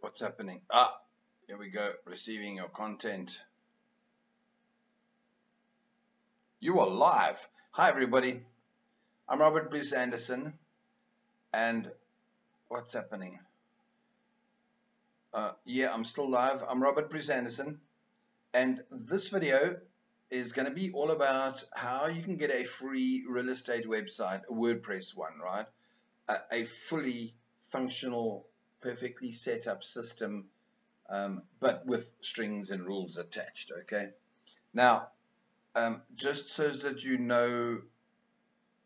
What's happening? Here we go. Receiving your content. You are live. Hi, everybody. I'm Robert Bruce Anderson. And what's happening? Yeah, I'm still live. I'm Robert Bruce Anderson. And this video is going to be all about how you can get a free real estate website, a WordPress one, right? A fully functional, perfectly set up system, but with strings and rules attached, okay? Now, just so that you know,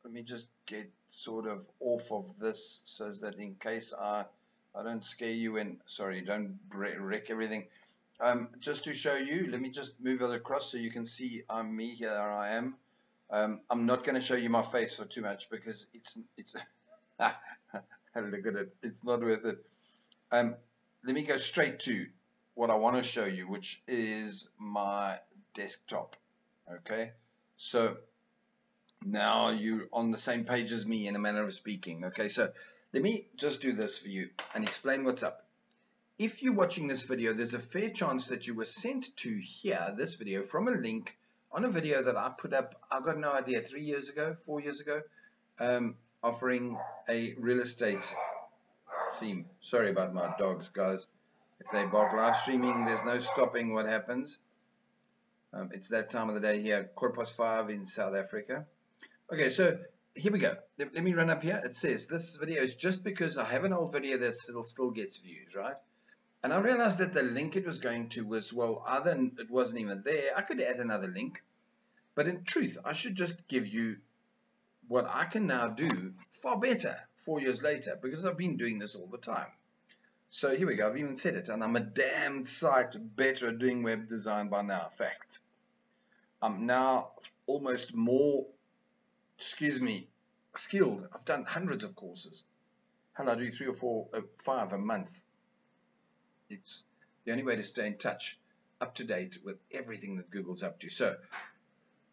let me just get sort of off of this so that in case I don't scare you and, sorry, don't wreck everything. Just to show you, let me just move it across so you can see I'm me, here I am. I'm not going to show you my face for too much because it's look at it, it's not worth it. Let me go straight to what I want to show you, which is my desktop. Okay, so now you're on the same page as me in a manner of speaking. Okay, so let me just do this for you and explain what's up. If you're watching this video, there's a fair chance that you were sent to here, this video, from a link on a video that I put up, I've got no idea, 3 years ago, 4 years ago, offering a real estate theme. Sorry about my dogs, guys. If they bark live streaming, there's no stopping what happens. It's that time of the day here, 5:15 in South Africa. Okay, so here we go. Let me run up here. It says this video is just because I have an old video that still gets views, right? And I realized that the link it was going to was, well, either it wasn't even there. I could add another link. But in truth, I should just give you what I can now do far better 4 years later, because I've been doing this all the time. So here we go. I've even said it, and I'm a damned sight better at doing web design by now. Fact. I'm now almost more, skilled. I've done hundreds of courses. Hell, I do 3 or 4, 5 a month. It's the only way to stay in touch, up to date with everything that Google's up to. So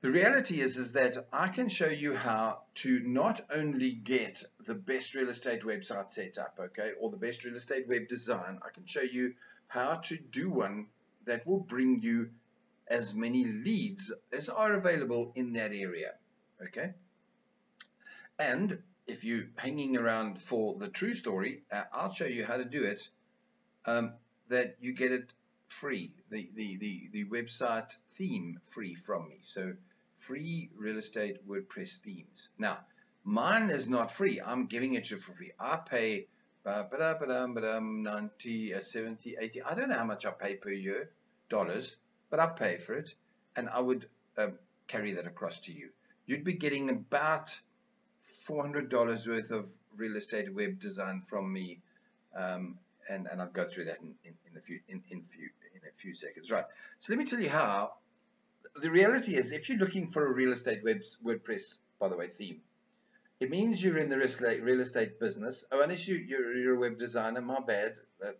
the reality is that I can show you how to not only get the best real estate website set up, okay, or the best real estate web design. I can show you how to do one that will bring you as many leads as are available in that area, okay? And if you're hanging around for the true story, I'll show you how to do it, that you get it free, the website theme free from me. So free real estate WordPress themes. Now, mine is not free. I'm giving it to you for free. I pay 90, 70, 80. I don't know how much I pay per year, dollars, but I pay for it, and I would carry that across to you. You'd be getting about $400 worth of real estate web design from me, and I'll go through that in a few seconds. Right. So let me tell you how. The reality is, if you're looking for a real estate WordPress, by the way, theme, it means you're in the real estate business. Oh, unless you're a web designer, my bad.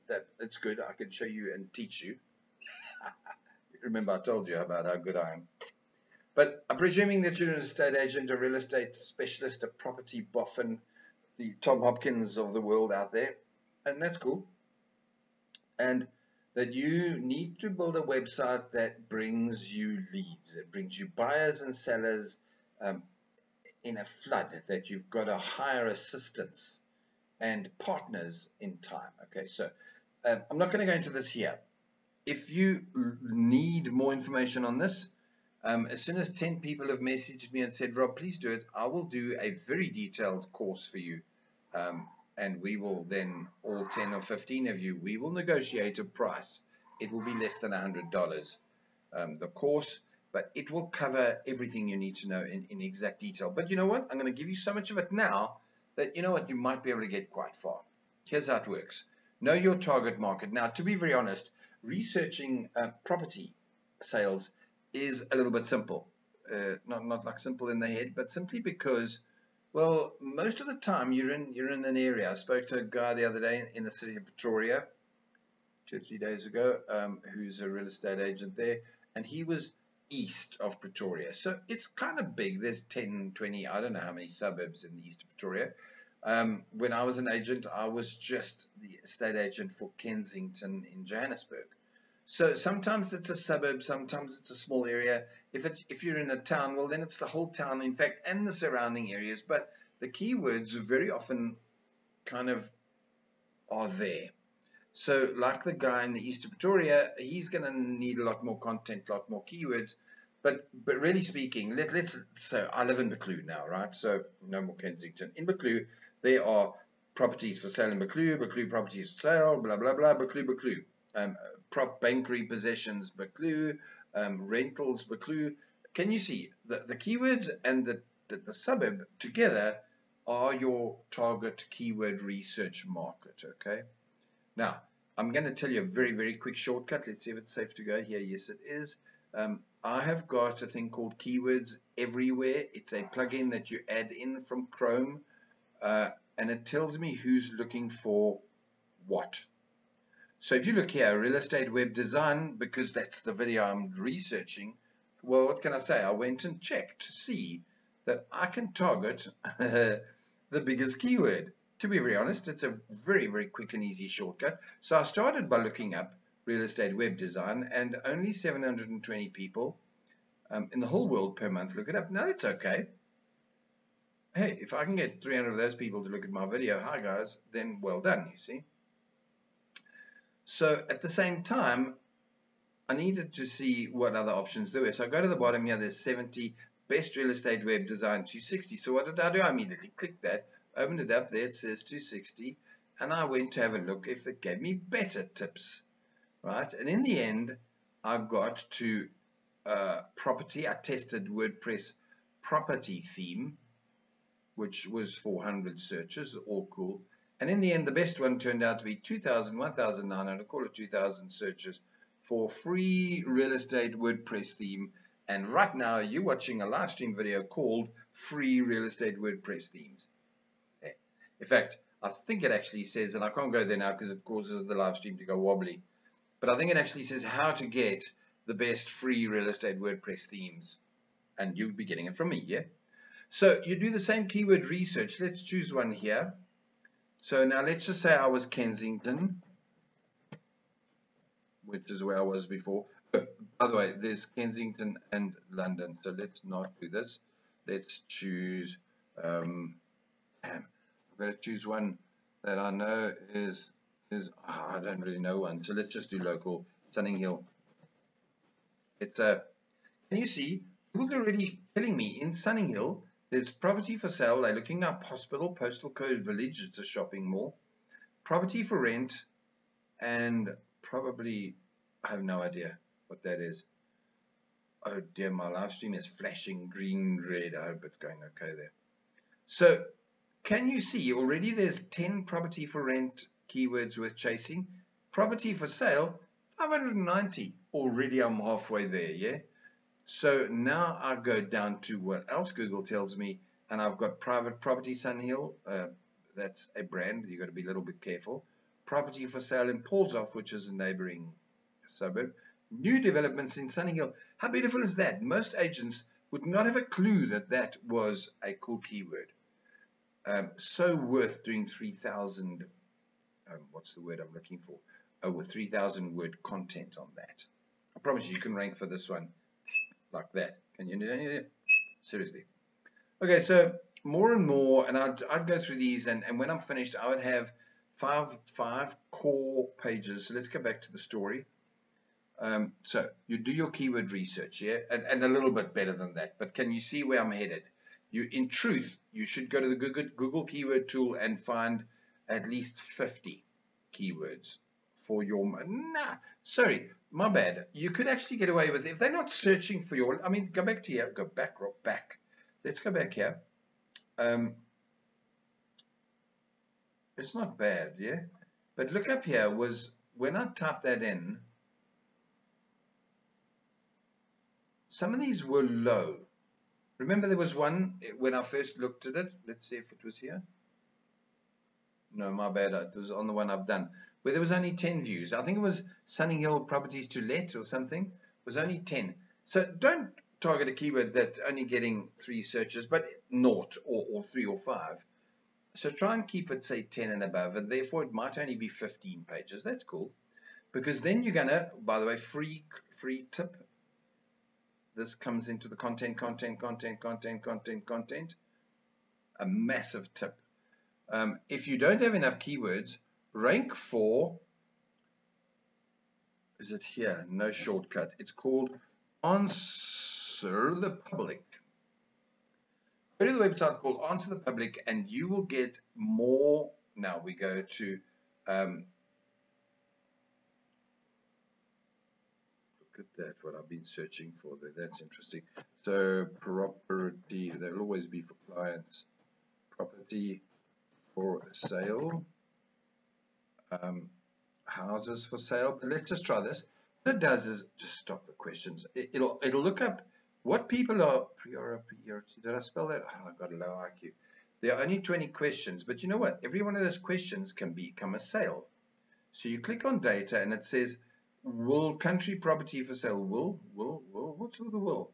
That's good. I can show you and teach you. Remember, I told you about how good I am. But I'm presuming that you're an estate agent, a real estate specialist, a property boffin, the Tom Hopkins of the world out there, and that's cool. And that you need to build a website that brings you leads. It brings you buyers and sellers in a flood, that you've got to hire assistants and partners in time. Okay, so I'm not going to go into this here. If you need more information on this, as soon as 10 people have messaged me and said, Rob, please do it, I will do a very detailed course for you. And we will then, all 10 or 15 of you, we will negotiate a price. It will be less than $100, the course, but it will cover everything you need to know in exact detail. But you know what? I'm going to give you so much of it now that, you know what, you might be able to get quite far. Here's how it works. Know your target market. Now, to be very honest, researching property sales is a little bit simple. Not like simple in the head, but simply because, well, most of the time you're in an area. I spoke to a guy the other day in the city of Pretoria, 2 or 3 days ago, who's a real estate agent there, and he was east of Pretoria. So it's kind of big. There's 10, 20, I don't know how many suburbs in the east of Pretoria. When I was an agent, I was just the estate agent for Kensington in Johannesburg. So sometimes it's a suburb, sometimes it's a small area. If you're in a town, well, then it's the whole town, in fact, and the surrounding areas. But the keywords very often kind of are there. So like the guy in the east of Pretoria, he's going to need a lot more content, a lot more keywords. But really speaking, so I live in Buccleuch now, right? So no more Kensington. In Buccleuch, there are properties for sale in Buccleuch, Buccleuch properties for sale, blah, blah, blah, Buccleuch. Prop bank repossessions, Buccleuch, rentals, Buccleuch. Can you see the keywords and the suburb together are your target keyword research market, okay? Now, I'm going to tell you a very, very quick shortcut. Let's see if it's safe to go here. Yes, it is. I have got a thing called Keywords Everywhere. It's a plugin that you add in from Chrome, and it tells me who's looking for what. So if you look here, real estate web design, because that's the video I'm researching, well, what can I say? I went and checked to see that I can target the biggest keyword. To be very honest, it's a very, very quick and easy shortcut. So I started by looking up real estate web design, and only 720 people in the whole world per month look it up. Now, that's okay. Hey, if I can get 300 of those people to look at my video, hi guys, then well done, you see. So at the same time, I needed to see what other options there were. So I go to the bottom here, there's 70 best real estate web design 260. So what did I do? I immediately clicked that, opened it up, there it says 260, and I went to have a look if it gave me better tips, right? And in the end, I got to property. I tested WordPress property theme, which was 400 searches, all cool. And in the end, the best one turned out to be 2,000, 1,900, call it 2,000 searches for free real estate WordPress theme. And right now, you're watching a live stream video called Free Real Estate WordPress Themes. In fact, I think it actually says, and I can't go there now because it causes the live stream to go wobbly, but I think it actually says how to get the best free real estate WordPress themes. And you'll be getting it from me, yeah? So you do the same keyword research. Let's choose one here. So now let's just say I was Kensington, which is where I was before. But by the way, there's Kensington and London. So let's not do this. Let's choose, I'm going to choose one that I know is I don't really know one. So let's just do local, Sunning Hill. It's can you see, Google's already telling me in Sunning Hill, there's property for sale. They're looking up hospital, postal code village. It's a shopping mall. Property for rent, and probably, I have no idea what that is. Oh dear, my live stream is flashing green, red. I hope it's going okay there. So, can you see already there's 10 property for rent keywords worth chasing? Property for sale, 590. Already I'm halfway there, yeah? So now I go down to what else Google tells me, and I've got private property Sun Hill. That's a brand. You've got to be a little bit careful. Property for sale in Paulshof, which is a neighboring suburb. New developments in Sunning Hill. How beautiful is that? Most agents would not have a clue that that was a cool keyword. So worth doing 3,000, what's the word I'm looking for? Over 3,000 word content on that. I promise you can rank for this one like that. Can you do anything? Seriously. Okay, so more and more, and I'd go through these, and when I'm finished, I would have five core pages. So let's go back to the story. So you do your keyword research, yeah, and a little bit better than that. But can you see where I'm headed? In truth, you should go to the Google keyword tool and find at least 50 keywords for your. Nah, sorry, my bad. You could actually get away with it if they're not searching for your. I mean, go back to here. Go back, rock back. Let's go back here. It's not bad, yeah. But look up here. Was when I typed that in. Some of these were low. Remember there was one when I first looked at it. Let's see if it was here. No, my bad. It was on the one I've done. Where there was only 10 views. I think it was Sunning Hill Properties to Let or something. It was only 10. So don't target a keyword that's only getting 3 searches, but naught or 3 or 5. So try and keep it, say, 10 and above, and therefore it might only be 15 pages. That's cool. Because then you're going to, by the way, free tip. This comes into the content. A massive tip. If you don't have enough keywords, rank for, is it here? No shortcut. It's called Answer the Public. Go to the website called Answer the Public, and you will get more. Now we go to look at that, what I've been searching for there. That's interesting. So property, there'll always be for clients. Property for sale. Houses for sale. But let's just try this. What it does is just stop the questions. It'll look up what people are priority. Did I spell that? Oh, I've got a low IQ. There are only 20 questions, but you know what? Every one of those questions can become a sale. So you click on data and it says, will country property for sale? Will? What's with the will?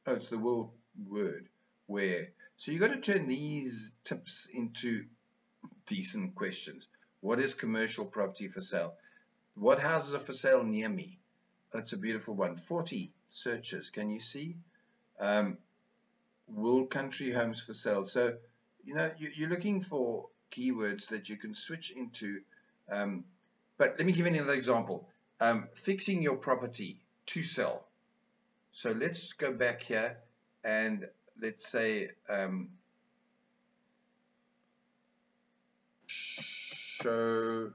Oh, it's the will word. Where? So you've got to turn these tips into decent questions. What is commercial property for sale? What houses are for sale near me? That's a beautiful one. 40 searches. Can you see? Will country homes for sale? So, you know, you're looking for keywords that you can switch into. But let me give you another example. Fixing your property to sell. So let's go back here and let's say show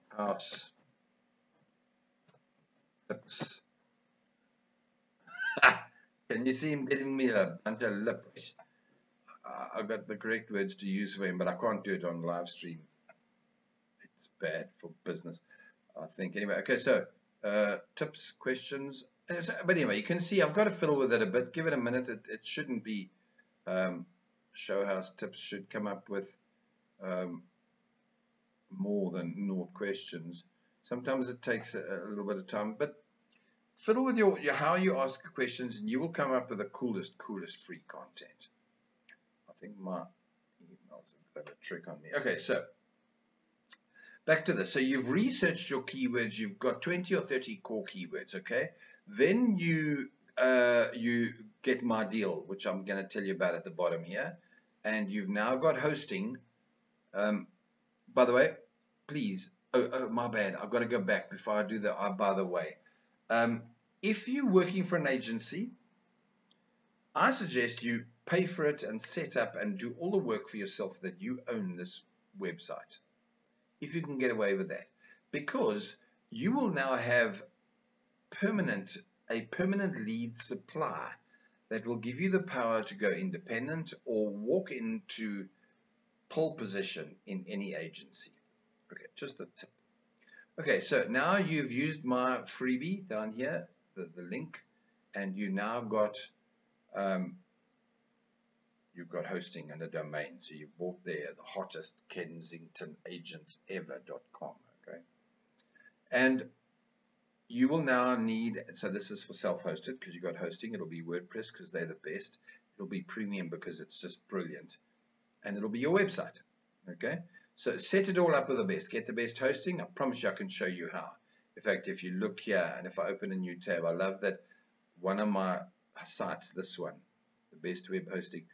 house tips. Can you see him getting me a bunch of lips? I got the correct words to use for him, but I can't do it on live stream. It's bad for business, I think. Anyway, okay, so tips, questions. But anyway, you can see I've got to fiddle with it a bit. Give it a minute. It shouldn't be show house tips should come up with more than 0 questions. Sometimes it takes a little bit of time, but fiddle with your how you ask questions, and you will come up with the coolest free content. I think my email's a bit of a trick on me. Okay, so back to this. So you've researched your keywords. You've got 20 or 30 core keywords. Okay, then you get my deal, which I'm going to tell you about at the bottom here, and you've now got hosting. By the way, please. Oh, my bad. I've got to go back before I do that. By the way, if you're working for an agency, I suggest you pay for it and set up and do all the work for yourself that you own this website. If you can get away with that, because you will now have a permanent lead supply that will give you the power to go independent or walk into pole position in any agency. Okay, just a tip. Okay, so now you've used my freebie down here, the link, and you now got you've got hosting and a domain. So you've bought there the hottest Kensington agents ever.com. Okay, and you will now need, so this is for self-hosted because you've got hosting. It'll be WordPress because they're the best. It'll be premium because it's just brilliant, and it'll be your website. Okay, so set it all up with the best. Get the best hosting. I promise you I can show you how. In fact, if you look here, and if I open a new tab, I love that one of my sites, this one, the best web hosting,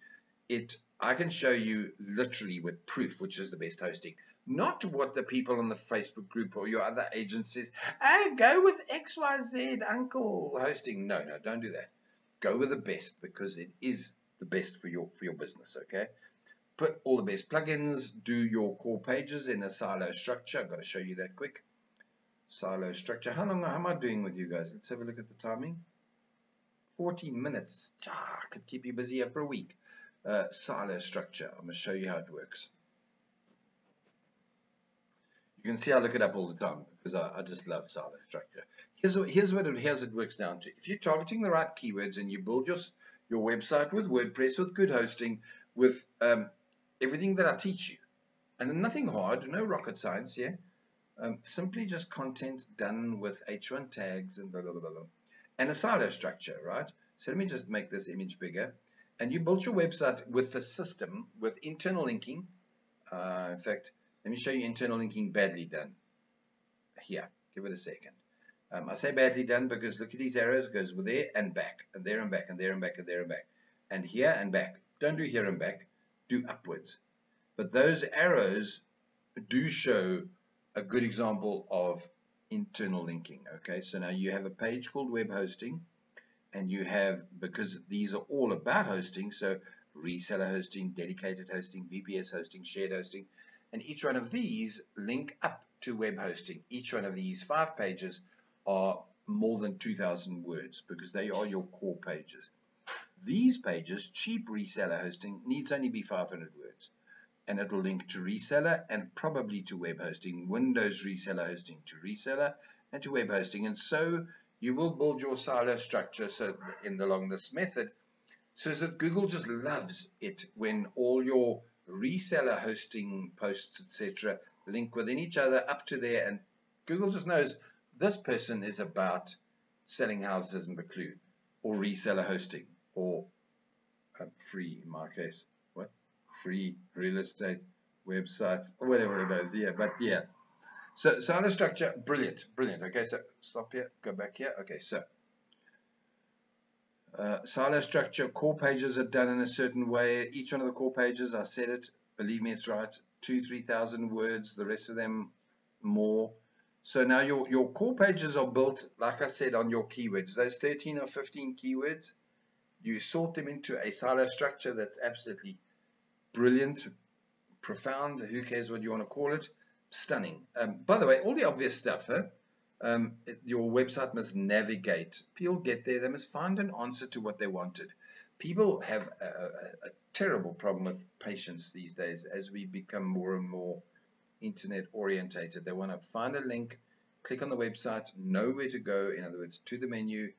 I can show you literally with proof which is the best hosting. Not what the people on the Facebook group or your other agencies, oh, go with XYZ Uncle hosting. No, don't do that. Go with the best because it is the best for your business, okay? Put all the best plugins, do your core pages in a silo structure. I've got to show you that quick. Silo structure. How am I doing with you guys? Let's have a look at the timing. 14 minutes. I could keep you busy here for a week. Silo structure. I'm going to show you how it works. You can see I look it up all the time because I just love silo structure. Here's what it works down to. If you're targeting the right keywords and you build your website with WordPress, with good hosting, with everything that I teach you, and nothing hard, no rocket science, yeah. Simply just content done with H1 tags and blah, blah, blah, blah, and a silo structure, right? So let me just make this image bigger. and you built your website with the system, with internal linking. In fact, let me show you internal linking badly done. Here, give it a second. I say badly done because look at these arrows. It goes there and back, and there and back, and there and back, and there and back, and here and back. Don't do here and back, do upwards. But those arrows do show a good example of internal linking. Okay, so now you have a page called web hosting, and you have, because these are all about hosting, so reseller hosting, dedicated hosting, VPS hosting, shared hosting, and each one of these link up to web hosting. Each one of these 5 pages are more than 2,000 words because they are your core pages. These pages, cheap reseller hosting, needs only be 500 words, and it'll link to reseller and probably to web hosting, Windows reseller hosting to reseller and to web hosting. And so you will build your silo structure so along this method, so that Google just loves it when all your reseller hosting posts, etc., link within each other up to there, and Google just knows this person is about selling houses in Buccleuch, or reseller hosting, or free, in my case, what? Free real estate websites, or whatever it is, yeah, but yeah. So silo structure, brilliant, brilliant. Okay, so stop here, go back here. Okay, so silo structure, core pages are done in a certain way. Each one of the core pages, I said it, believe me, it's right, 2,000-3,000 words, the rest of them more. So now your core pages are built, like I said, on your keywords. Those 13 or 15 keywords, you sort them into a silo structure that's absolutely brilliant, profound, who cares what you want to call it, stunning. By the way, all the obvious stuff, huh? Your website must navigate. People get there, they must find an answer to what they wanted. People have a terrible problem with patience these days as we become more and more internet orientated. They want to find a link, click on the website, know where to go, in other words, to the menu,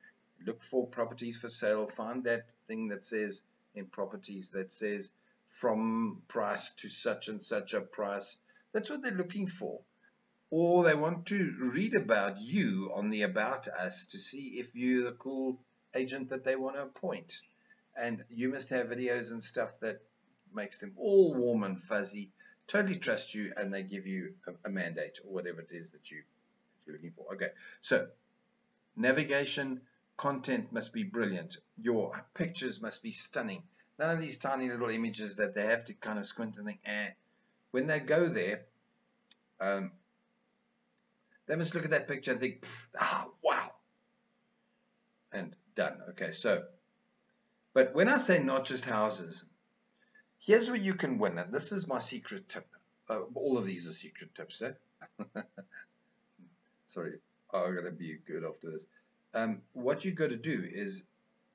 look for properties for sale, find that thing that says in properties that says from price to such and such a price. That's what they're looking for. Or they want to read about you on the About Us to see if you're the cool agent that they want to appoint. And you must have videos and stuff that makes them all warm and fuzzy, totally trust you, and they give you a mandate or whatever it is that you're looking for. Okay, so navigation, content must be brilliant. Your pictures must be stunning. None of these tiny little images that they have to kind of squint and think, When they go there, they must look at that picture and think, wow, and done. Okay, so, but when I say not just houses, here's where you can win, and this is my secret tip. All of these are secret tips, eh? Sorry, I'm going to be good after this. What you got to do is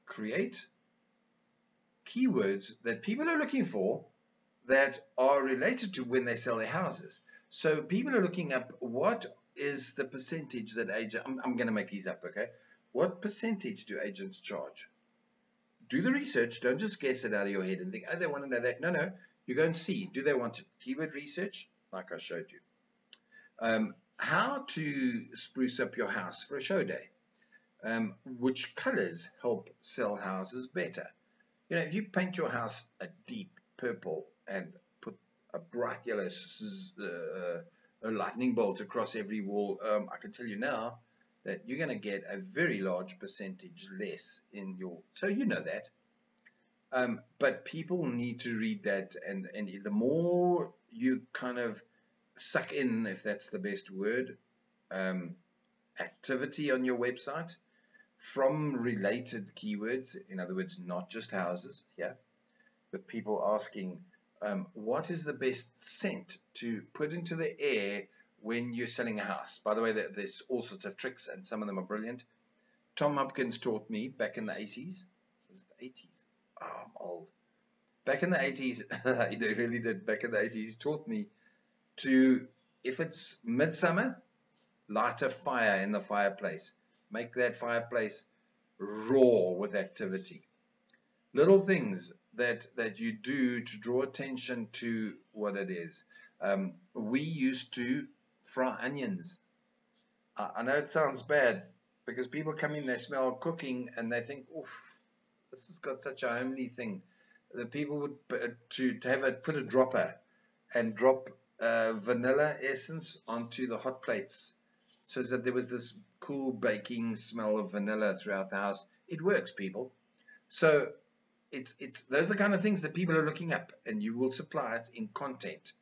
create keywords that people are looking for that are related to when they sell their houses. So people are looking up what is the percentage that agent, I'm going to make these up, okay? What percentage do agents charge? Do the research, don't just guess it out of your head and think, oh, they want to know that. No, you go and see, do they want it? Keyword research, like I showed you. How to spruce up your house for a show day. Which colors help sell houses better? You know, if you paint your house a deep purple and put a bright yellow a lightning bolt across every wall, I can tell you now that you're going to get a very large percentage less in your, so you know that. But people need to read that, and the more you kind of suck in, if that's the best word, activity on your website from related keywords, in other words, not just houses, yeah, with people asking, what is the best scent to put into the air when you're selling a house? By the way, there's all sorts of tricks, and some of them are brilliant. Tom Hopkins taught me back in the 80s. Was it the 80s? Oh, I'm old. Back in the 80s, he really did. Back in the 80s, he taught me to, if it's midsummer, light a fire in the fireplace. Make that fireplace roar with activity. Little things that you do to draw attention to what it is. We used to fry onions. I know it sounds bad because people come in, they smell cooking, and they think, oof, this has got such a homely thing. the people would to have put a dropper and drop vanilla essence onto the hot plates, so that there was this cool baking smell of vanilla throughout the house. It works, people. So it's those are the kind of things that people are looking up, and you will supply it in content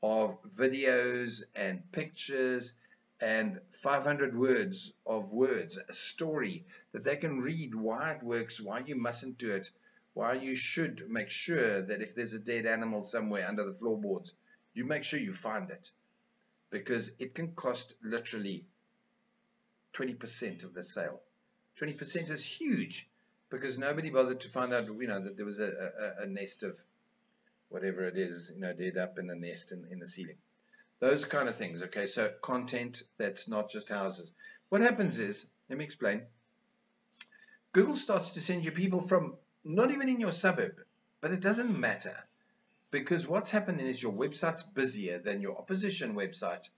of videos and pictures and 500 words of words, a story that they can read, why it works, why you mustn't do it, why you should make sure that if there's a dead animal somewhere under the floorboards, you make sure you find it, because it can cost literally 20% of the sale. 20% is huge, because nobody bothered to find out, that there was a nest of whatever it is, dead up in a nest in the ceiling. Those kind of things. Okay, so content that's not just houses. What happens is, let me explain. Google starts to send you people from not even in your suburb, but it doesn't matter, because what's happening is your website's busier than your opposition website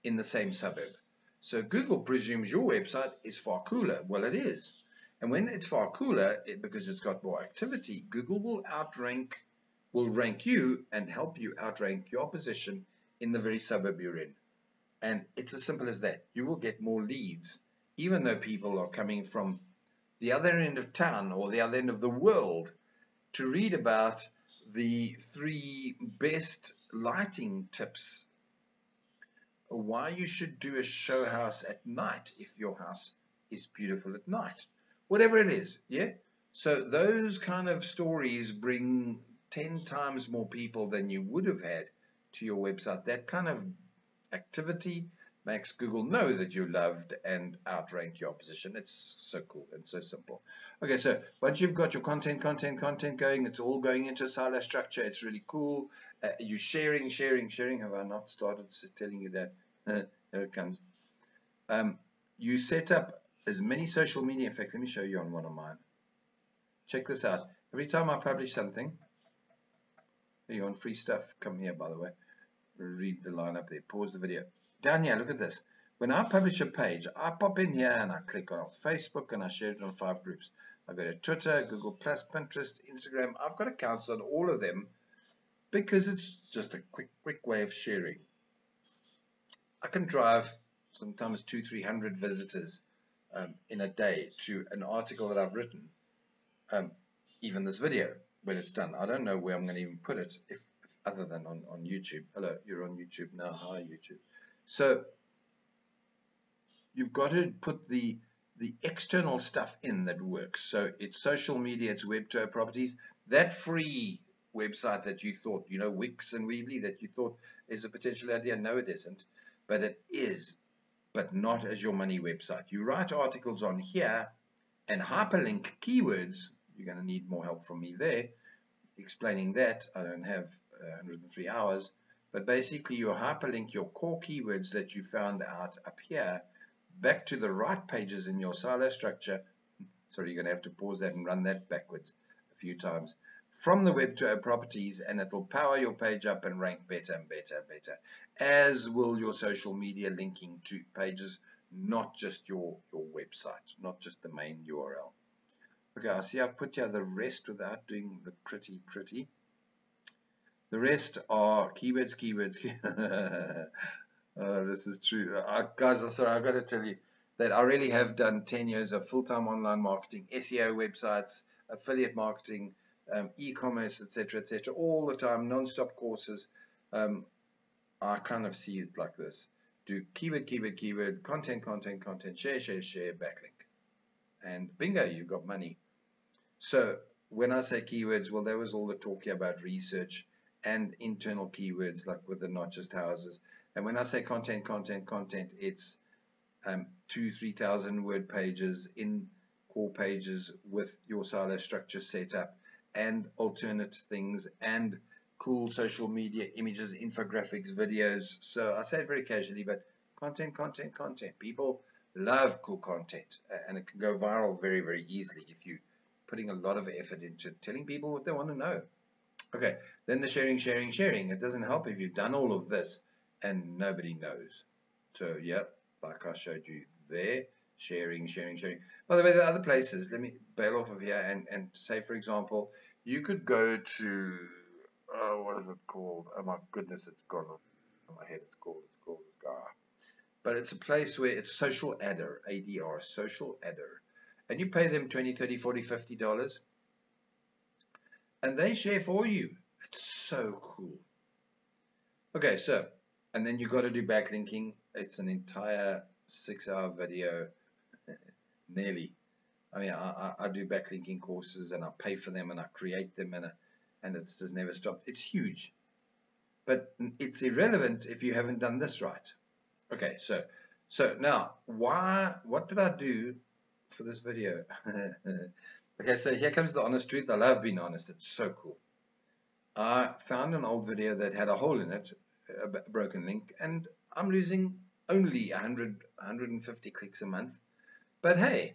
in the same suburb. So Google presumes your website is far cooler. Well, it is. And when it's far cooler, because it's got more activity, Google will rank you and help you outrank your opposition in the very suburb you're in. And it's as simple as that. You will get more leads, even though people are coming from the other end of town or the other end of the world to read about the 3 best lighting tips, why you should do a show house at night if your house is beautiful at night, whatever it is. Yeah, so those kind of stories bring 10 times more people than you would have had to your website. That kind of activity makes Google know that you're loved and outrank your opposition. It's so cool and so simple. Okay, so once you've got your content going, it's all going into a silo structure. It's really cool. You're sharing. Have I not started telling you that? There it comes. You set up as many social media. In fact, let me show you on one of mine. Check this out. Every time I publish something, you want free stuff, come here, by the way. Read the line up there. Pause the video. Down here, look at this. When I publish a page, I pop in here and I click on Facebook and I share it on 5 groups. I go to Twitter, Google+, Pinterest, Instagram. I've got accounts on all of them because it's just a quick way of sharing. I can drive sometimes 200-300 visitors in a day to an article that I've written. Even this video, when it's done. I don't know where I'm going to even put it, if other than on YouTube. Hello, you're on YouTube now. Hi, YouTube. So you've got to put the external stuff in that works. So it's social media, it's Web2O properties. That free website that you thought, Wix and Weebly, that you thought is a potential idea. No, it isn't. But it is, but not as your money website. You write articles on here and hyperlink keywords. You're going to need more help from me there explaining that. I don't have 103 hours, but basically you hyperlink your core keywords that you found out up here back to the right pages in your silo structure. Sorry, you're going to have to pause that and run that backwards a few times from the Web2O properties, and it will power your page up and rank better and better and better, as will your social media linking to pages, not just your website, not just the main URL. Okay, I see I've put here the rest without doing the pretty. The rest are keywords. Oh, this is true. Guys, I'm sorry, I've got to tell you that I really have done 10 years of full-time online marketing, SEO websites, affiliate marketing, e-commerce, etc., all the time, non-stop courses. I kind of see it like this. Do keyword, content, share, backlink. And bingo, you've got money. So when I say keywords, well, there was all the talk here about research and internal keywords, like with the not just houses. And when I say content, it's 2,000-3,000 word pages in core pages with your silo structure set up and alternate things and cool social media images, infographics, videos. So I say it very casually, but content. People love cool content, and it can go viral very, very easily if you're putting a lot of effort into telling people what they want to know. Okay, then the sharing. It doesn't help if you've done all of this and nobody knows. So, yeah, like I showed you there, sharing. By the way, there are other places. Let me bail off of here and say, for example, you could go to, what is it called? Oh my goodness, it's gone off my head. It's called, but it's a place where it's Social Adder, ADR, Social Adder. And you pay them $20, $30, $40, $50, and they share for you. It's so cool. Okay, so, and then you got to do backlinking. It's an entire 6-hour video, nearly. I mean, I do backlinking courses, and I pay for them, and I create them, and it's just never stopped. It's huge, but it's irrelevant if you haven't done this right. Okay, so now, what did I do for this video? Okay, so here comes the honest truth. I love being honest. It's so cool. I found an old video that had a hole in it, a broken link, and I'm losing only 100, 150 clicks a month. But hey,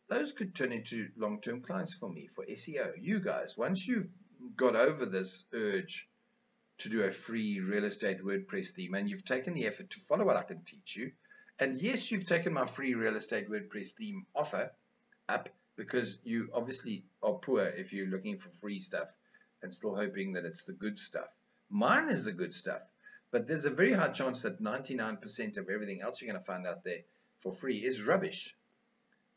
those could turn into long-term clients for me, for SEO. You guys, once you've got over this urge to do a free real estate WordPress theme, and you've taken the effort to follow what I can teach you, and yes, you've taken my free real estate WordPress theme offer up, because you obviously are poor if you're looking for free stuff and still hoping that it's the good stuff. Mine is the good stuff, but there's a very high chance that 99% of everything else you're going to find out there for free is rubbish.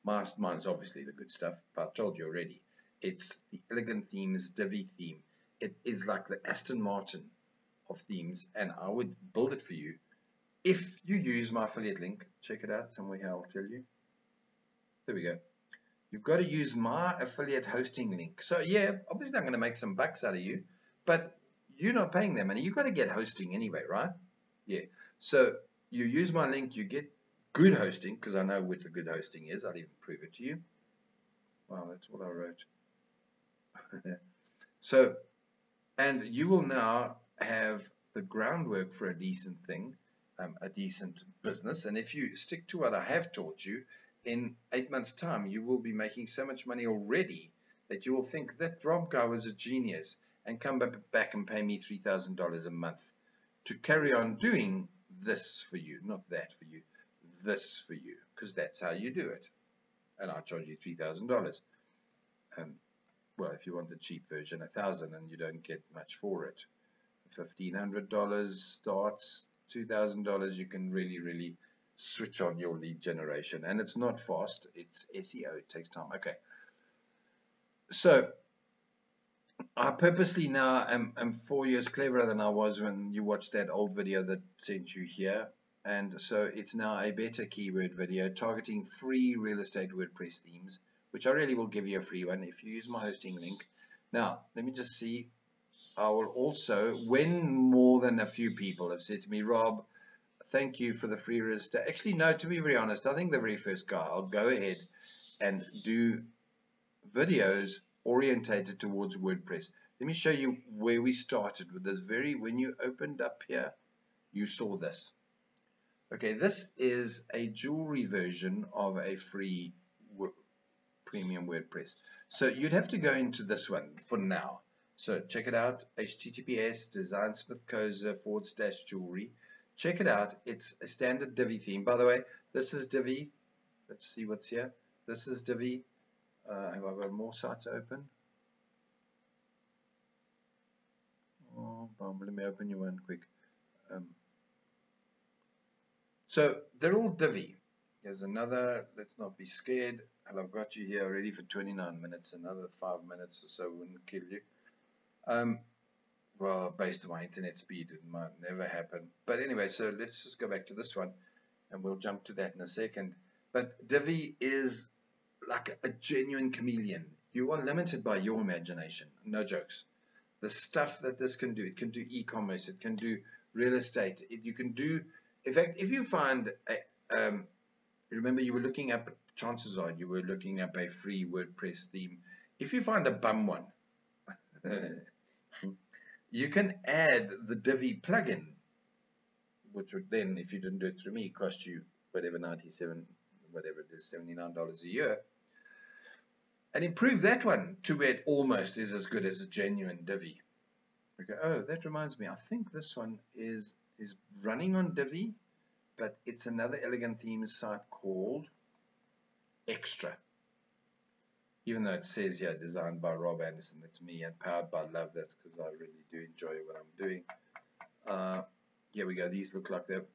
Mine's obviously the good stuff, but I told you already. It's the Elegant Themes Divi theme. It is like the Aston Martin of themes, and I would build it for you if you use my affiliate link. Check it out somewhere here, I'll tell you. There we go. You've got to use my affiliate hosting link. So yeah, obviously I'm going to make some bucks out of you, but you're not paying them, and you've got to get hosting anyway, right? Yeah. So you use my link, you get good hosting, because I know what the good hosting is. I'll even prove it to you. Wow, that's what I wrote. So, and you will now have the groundwork for a decent thing, a decent business. And if you stick to what I have taught you, in 8 months' time, you will be making so much money already that you will think that Rob guy was a genius, and come back and pay me $3,000 a month to carry on doing this for you, not that for you, this for you, because that's how you do it. And I charge you $3,000. Well, if you want the cheap version, $1,000, and you don't get much for it. $1,500 starts, $2,000. You can really switch on your lead generation, and it's not fast. It's SEO. It takes time. Okay. So I purposely now am 4 years cleverer than I was when you watched that old video that sent you here. And so it's now a better keyword video targeting free real estate WordPress themes, which I really will give you a free one if you use my hosting link. Now, let me just see. I will also, when more than a few people have said to me, Rob, thank you for the free real estate. Actually, no, to be very honest, I think the very first guy, I'll go ahead and do videos orientated towards WordPress. Let me show you where we started with this. When you opened up here, you saw this. Okay, this is a jewelry version of a free premium WordPress. So you'd have to go into this one for now. So check it out, https://designsmithkoza/jewelry. Check it out. It's a standard Divi theme. By the way, this is Divi. Let's see what's here. This is Divi. Have I got more sites open? Oh, let me open you one quick. So they're all Divi. There's another, let's not be scared. And I've got you here already for 29 minutes. Another 5 minutes or so wouldn't kill you. Well, based on my internet speed, it might never happen. But anyway, so let's just go back to this one, and we'll jump to that in a second. But Divi is like a genuine chameleon. You are limited by your imagination. No jokes. The stuff that this can do, it can do e-commerce, it can do real estate, you can do, in fact, if you find, remember you were looking up, chances are you were looking up a free WordPress theme. If you find a bum one, you can add the Divi plugin, which would then, if you didn't do it through me, cost you whatever, 97, whatever it is, $79 a year, and improve that one to where it almost is as good as a genuine Divi. Okay. Oh, that reminds me, I think this one is running on Divi, but it's another Elegant Themes site called Extra. even though it says here designed by Rob Anderson, that's me, and powered by love. That's because I really do enjoy what I'm doing. Here we go. These look like they're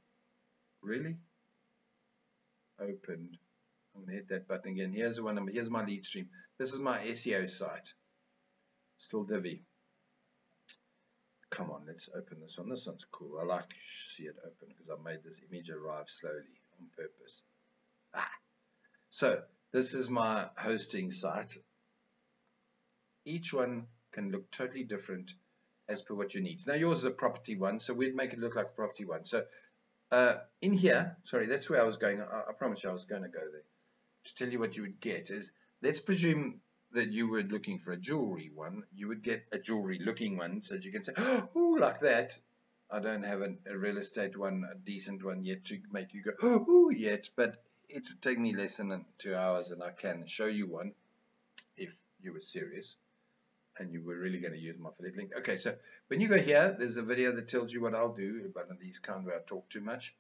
really opened. I'm going to hit that button again. Here's one. Here's my lead stream. This is my SEO site. Still Divi. Come on, let's open this one. This one's cool. I like to see it open because I made this image arrive slowly on purpose. So this is my hosting site. Each one can look totally different as per what you need. Now yours is a property one, so we'd make it look like a property one. So in here, sorry, that's where I was going. I promise you I was going to go there. To tell you what you would get is, let's presume that you were looking for a jewelry one. You would get a jewelry looking one so that you can say, oh, like that. I don't have a real estate one, a decent one yet to make you go, oh, yet. But it would take me less than 2 hours, and I can show you one if you were serious and you were really going to use my affiliate link. Okay, so when you go here, there's a video that tells you what I'll do. One of these kind where I talk too much.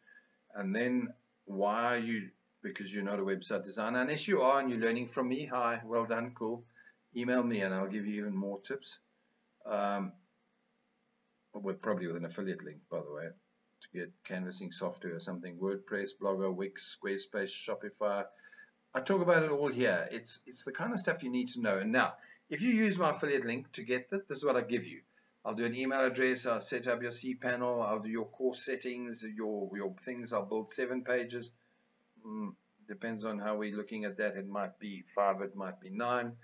And then why are you, because you're not a website designer, unless you are and you're learning from me, hi, well done, cool. Email me and I'll give you even more tips. Probably with an affiliate link, by the way, to get canvassing software or something, WordPress, Blogger, Wix, Squarespace, Shopify. I talk about it all here. It's the kind of stuff you need to know. And now, if you use my affiliate link to get that, this is what I give you. I'll do an email address, I'll set up your cPanel, I'll do your course settings, your things, I'll build 7 pages. Depends on how we're looking at that. It might be 5, it might be 9.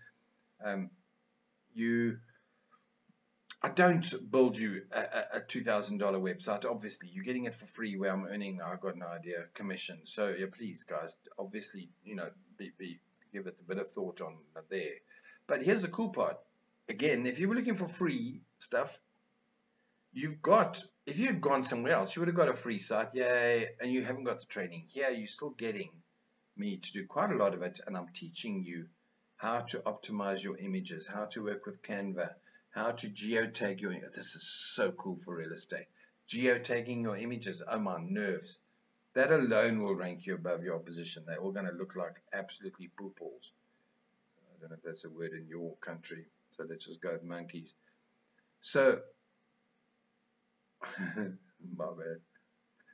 I don't build you a $2,000 website. Obviously, you're getting it for free where I'm earning, I've got no idea, commission. So, yeah, please, guys, obviously, you know, give it a bit of thought on there. But here's the cool part. Again, if you were looking for free stuff, if you had gone somewhere else, you would have got a free site, yay, and you haven't got the training. Here, you're still getting me to do quite a lot of it, and I'm teaching you how to optimize your images, how to work with Canva, how to geotag your images. This is so cool for real estate. Geotagging your images, oh my nerves. That alone will rank you above your opposition. They're all going to look like absolutely poo-balls. I don't know if that's a word in your country, so let's just go with monkeys. So, my bad.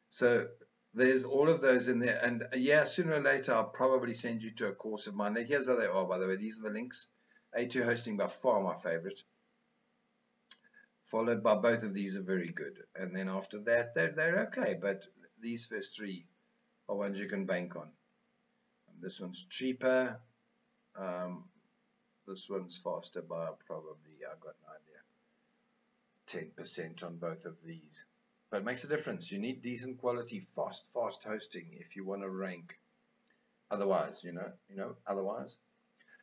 So, there's all of those in there, and yeah, sooner or later I'll probably send you to a course of mine. Here's how they are, by the way. These are the links. A2 Hosting, by far my favorite. Followed by both of these are very good, and then after that they're okay, but these first 3 are ones you can bank on. And this one's cheaper. This one's faster by probably, I've got no idea, 10% on both of these. But it makes a difference. You need decent quality, fast hosting if you want to rank. Otherwise, you know, otherwise.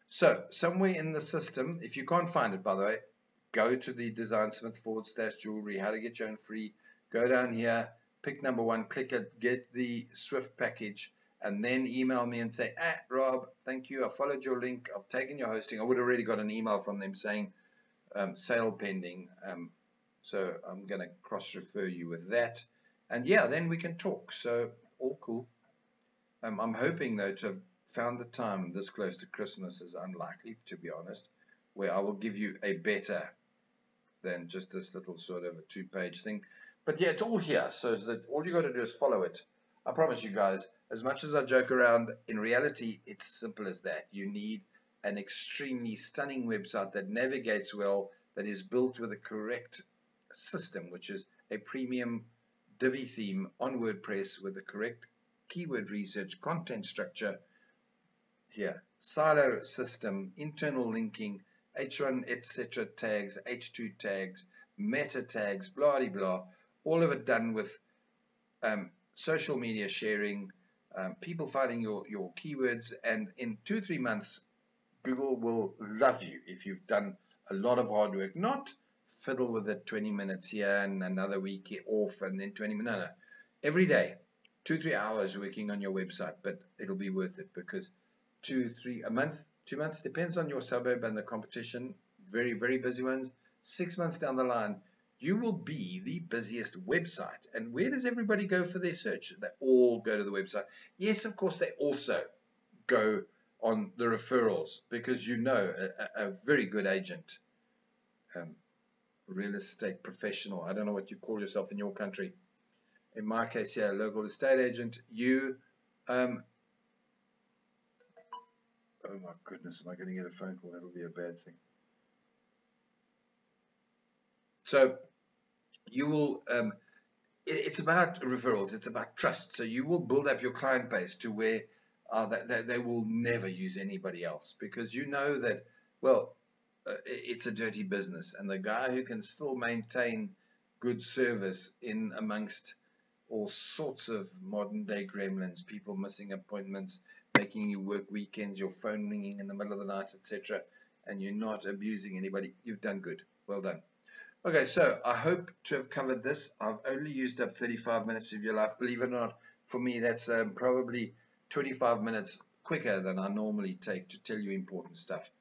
So, somewhere in the system, if you can't find it, by the way, go to the designsmith/jewelry, how to get your own free. Go down here, pick number 1, click it, get the Swift package, and then email me and say, Rob, thank you, I followed your link, I've taken your hosting. I would have already got an email from them saying sale pending. So I'm going to cross-refer you with that. And yeah, then we can talk. So all cool. I'm hoping, though, to have found the time this close to Christmas is unlikely, to be honest, where I will give you a better than just this little sort of a 2-page thing. But yeah, it's all here. So that all you got to do is follow it. I promise you guys, as much as I joke around, in reality, it's simple as that. You need an extremely stunning website that navigates well, that is built with the correct system, which is a premium Divi theme on WordPress with the correct keyword research, content structure, here, silo system, internal linking, H1, etc. tags, H2 tags, meta tags, blah, blah, blah, all of it done with social media sharing, people finding your keywords, and in 2-3 months, Google will love you if you've done a lot of hard work, not fiddle with it 20 minutes here and another week off and then 20 minutes. No. Every day, 2-3 hours working on your website, but it'll be worth it because 2 months, depends on your suburb and the competition. Very, very busy ones. 6 months down the line, you will be the busiest website. And where does everybody go for their search? They all go to the website. Yes, of course, they also go on the referrals, because you know a very good agent, real estate professional, I don't know what you call yourself in your country. In my case here, local estate agent, you, oh my goodness, am I going to get a phone call? That'll be a bad thing. So you will, it's about referrals, it's about trust. So you will build up your client base to where they will never use anybody else, because you know that, well, it's a dirty business, and the guy who can still maintain good service in amongst all sorts of modern day gremlins, people missing appointments, making you work weekends, your phone ringing in the middle of the night, etc., and you're not abusing anybody, you've done good. Well done. Okay, so I hope to have covered this. I've only used up 35 minutes of your life. Believe it or not, for me, that's probably 25 minutes quicker than I normally take to tell you important stuff.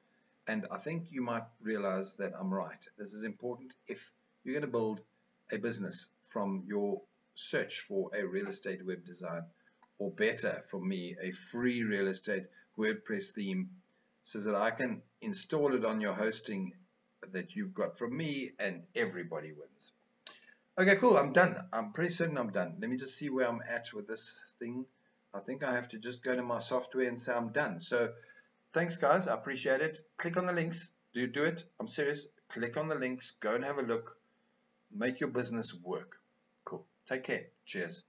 And I think you might realize that I'm right. This is important if you're going to build a business from your search for a real estate web design, or better for me, a free real estate WordPress theme, so that I can install it on your hosting that you've got from me, and everybody wins. Okay, cool. I'm done. I'm pretty certain I'm done. Let me just see where I'm at with this thing. I think I have to just go to my software and say I'm done. So thanks, guys. I appreciate it. Click on the links. Do it. I'm serious. Click on the links. Go and have a look. Make your business work. Cool. Take care. Cheers.